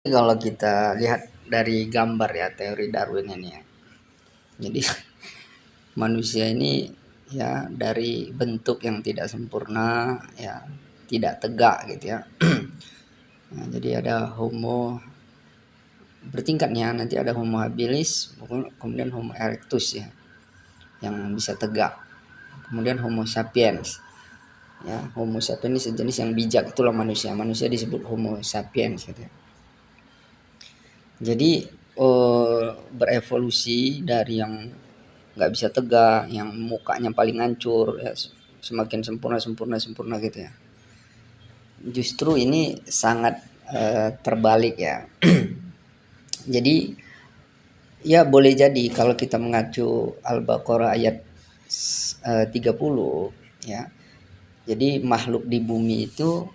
Kalau kita lihat dari gambar ya teori Darwin ini ya. Jadi manusia ini ya dari bentuk yang tidak sempurna ya, tidak tegak gitu ya. Nah, jadi ada Homo bertingkatnya, nanti ada Homo habilis, kemudian Homo erectus ya, yang bisa tegak. Kemudian Homo sapiens. Ya, Homo sapiens ini sejenis yang bijak, itulah manusia. Manusia disebut Homo sapiens gitu ya. Jadi berevolusi dari yang nggak bisa tegak, yang mukanya paling hancur ya, semakin sempurna gitu ya. Justru ini sangat terbalik ya. Jadi ya boleh jadi kalau kita mengacu Al-Baqarah ayat 30 ya. Jadi makhluk di bumi itu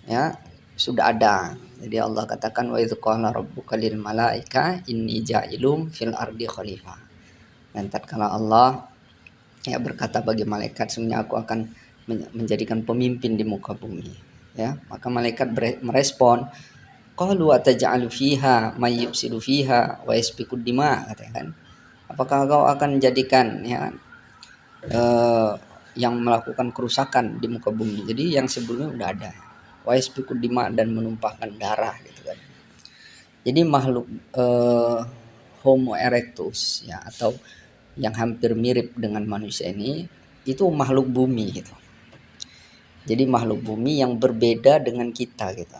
ya sudah ada. Jadi Allah katakan wa idz qala rabbuka lil malaika inni ja'ilum fil ardi khalifah. Dan tatkala Allah ya berkata bagi malaikat, sesungguhnya aku akan menjadikan pemimpin di muka bumi ya. Maka malaikat merespon, qalu ataj'alu fiha may yufsidu fiha wa yasfiku dima, katanya kan. Apakah kau akan jadikan ya yang melakukan kerusakan di muka bumi. Jadi yang sebelumnya udah ada, wa yasfiku dima, dan menumpahkan darah gitu kan. Jadi makhluk Homo erectus ya, atau yang hampir mirip dengan manusia ini, itu makhluk bumi gitu. Jadi makhluk bumi yang berbeda dengan kita gitu.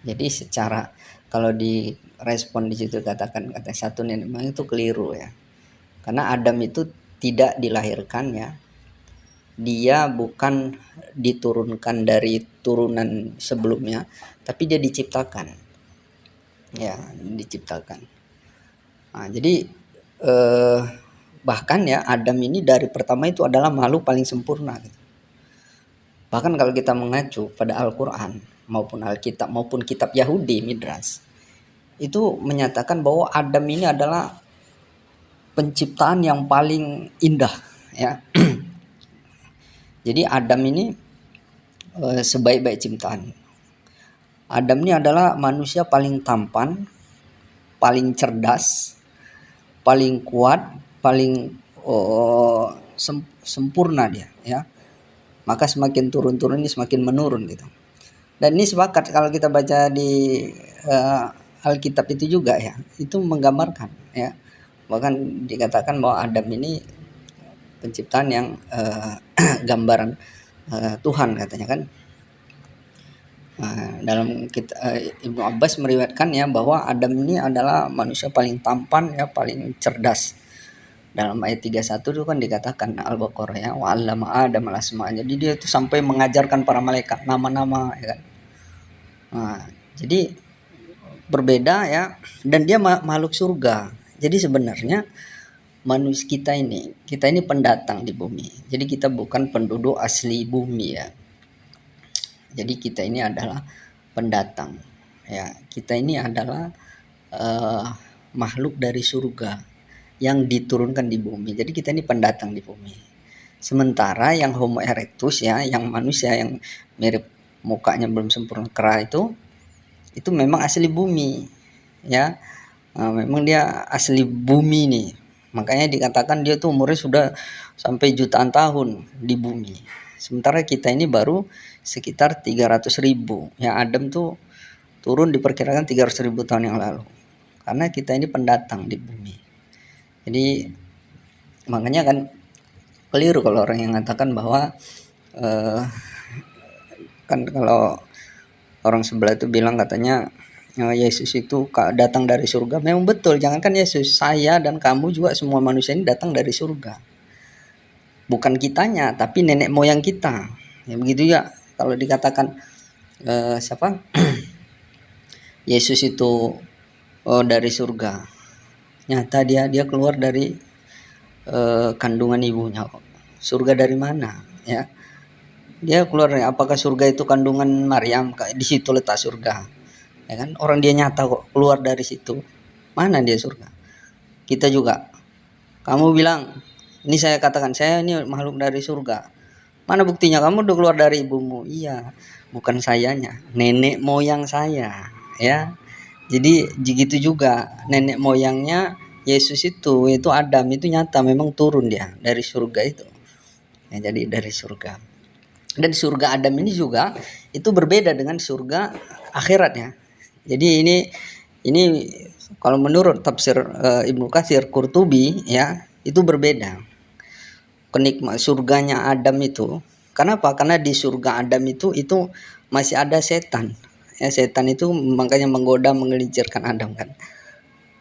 Jadi secara kalau di respon di situ katakan kata satu nenek moyang itu keliru ya. Karena Adam itu tidak dilahirkan ya. Dia bukan diturunkan dari turunan sebelumnya, tapi dia diciptakan. Ya, diciptakan. Nah, jadi bahkan ya Adam ini dari pertama itu adalah makhluk paling sempurna gitu. Bahkan kalau kita mengacu pada Al-Quran maupun Alkitab maupun kitab Yahudi Midrash, itu menyatakan bahwa Adam ini adalah penciptaan yang paling indah ya. Jadi Adam ini sebaik-baik ciptaan. Adam ini adalah manusia paling tampan, paling cerdas, paling kuat, paling sempurna dia ya. Maka semakin turun-turun ini semakin menurun gitu. Dan ini sepakat kalau kita baca di Alkitab itu juga ya, itu menggambarkan ya. Bahkan dikatakan bahwa Adam ini penciptaan yang gambaran Tuhan katanya kan. Dalam Ibnu Abbas meriwayatkan ya bahwa Adam ini adalah manusia paling tampan ya, paling cerdas. Dalam ayat 31 itu kan dikatakan Al-Baqarah ya, wa 'allama Adam al-asma'. Jadi dia itu sampai mengajarkan para malaikat nama-nama ya kan. Nah, jadi berbeda ya, dan dia makhluk surga. Jadi sebenarnya manusia kita ini pendatang di bumi. Jadi kita bukan penduduk asli bumi ya. Jadi kita ini adalah pendatang ya. Kita ini adalah makhluk dari surga yang diturunkan di bumi. Jadi kita ini pendatang di bumi. Sementara yang Homo erectus ya, yang manusia yang mirip mukanya belum sempurna kera itu memang asli bumi ya. Memang dia asli bumi nih. Makanya dikatakan dia tuh umurnya sudah sampai jutaan tahun di bumi. Sementara kita ini baru sekitar 300.000. Yang Adam tuh turun diperkirakan 300.000 tahun yang lalu. Karena kita ini pendatang di bumi. Jadi makanya kan keliru kalau orang yang mengatakan bahwa kan kalau orang sebelah itu bilang katanya Yesus itu datang dari surga. Memang betul, jangankan Yesus, saya dan kamu juga semua manusia ini datang dari surga. Bukan kitanya, tapi nenek moyang kita. Ya begitu ya. Kalau dikatakan siapa? Yesus itu dari surga. Nyata dia keluar dari kandungan ibunya. Surga dari mana? Ya. Dia keluar, apakah surga itu kandungan Maryam? Di situ letak surga. Ya kan, orang dia nyata kok keluar dari situ. Mana dia surga? Kita juga. Kamu bilang, ini saya katakan saya ini makhluk dari surga. Mana buktinya? Kamu udah keluar dari ibumu. Iya, bukan sayanya, nenek moyang saya ya. Jadi begitu juga nenek moyangnya Yesus itu Adam itu nyata memang turun dia dari surga itu. Ya, jadi dari surga. Dan surga Adam ini juga itu berbeda dengan surga akhiratnya. Jadi ini kalau menurut tafsir Ibnu Katsir Qurtubi ya, itu berbeda. Kenikmat surganya Adam itu. Kenapa? Karena di surga Adam itu masih ada setan. Ya, setan itu makanya menggoda menggelincirkan Adam kan.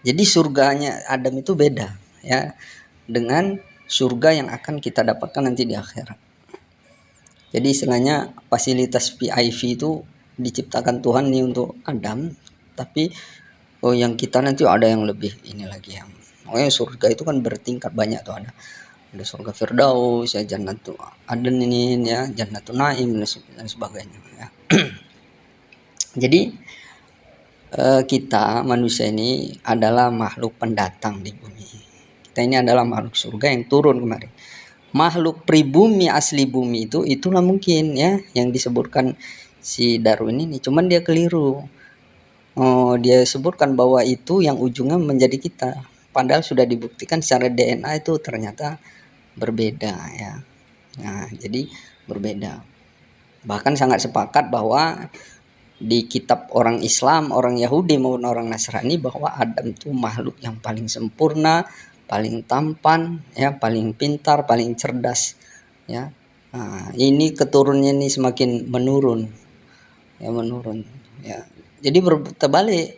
Jadi surganya Adam itu beda ya dengan surga yang akan kita dapatkan nanti di akhirat. Jadi istilahnya fasilitas VIP itu diciptakan Tuhan nih untuk Adam, tapi yang kita nanti ada yang lebih ini lagi ya. Makanya surga itu kan bertingkat banyak tuh, ada surga Firdaus ya, Jannatul Adn ini ya, Jannatul Naim dan sebagainya ya. Jadi kita manusia ini adalah makhluk pendatang di bumi. Kita ini adalah makhluk surga yang turun kemari. Makhluk pribumi asli bumi itu itulah mungkin ya yang disebutkan si Darwin ini, cuman dia keliru. Dia sebutkan bahwa itu yang ujungnya menjadi kita, padahal sudah dibuktikan secara DNA itu ternyata berbeda ya. Nah, jadi berbeda. Bahkan sangat sepakat bahwa di kitab orang Islam, orang Yahudi maupun orang Nasrani bahwa Adam itu makhluk yang paling sempurna, paling tampan, ya, paling pintar, paling cerdas, ya. Nah, ini keturunannya ini semakin menurun, ya menurun, ya. Jadi terbalik,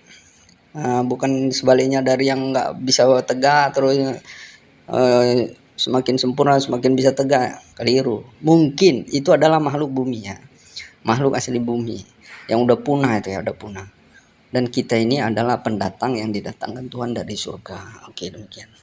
bukan sebaliknya dari yang nggak bisa tegak terus semakin sempurna semakin bisa tegak, keliru. Mungkin itu adalah makhluk bumi ya, makhluk asli bumi yang udah punah itu ya, udah punah. Dan kita ini adalah pendatang yang didatangkan Tuhan dari surga. Oke, demikian.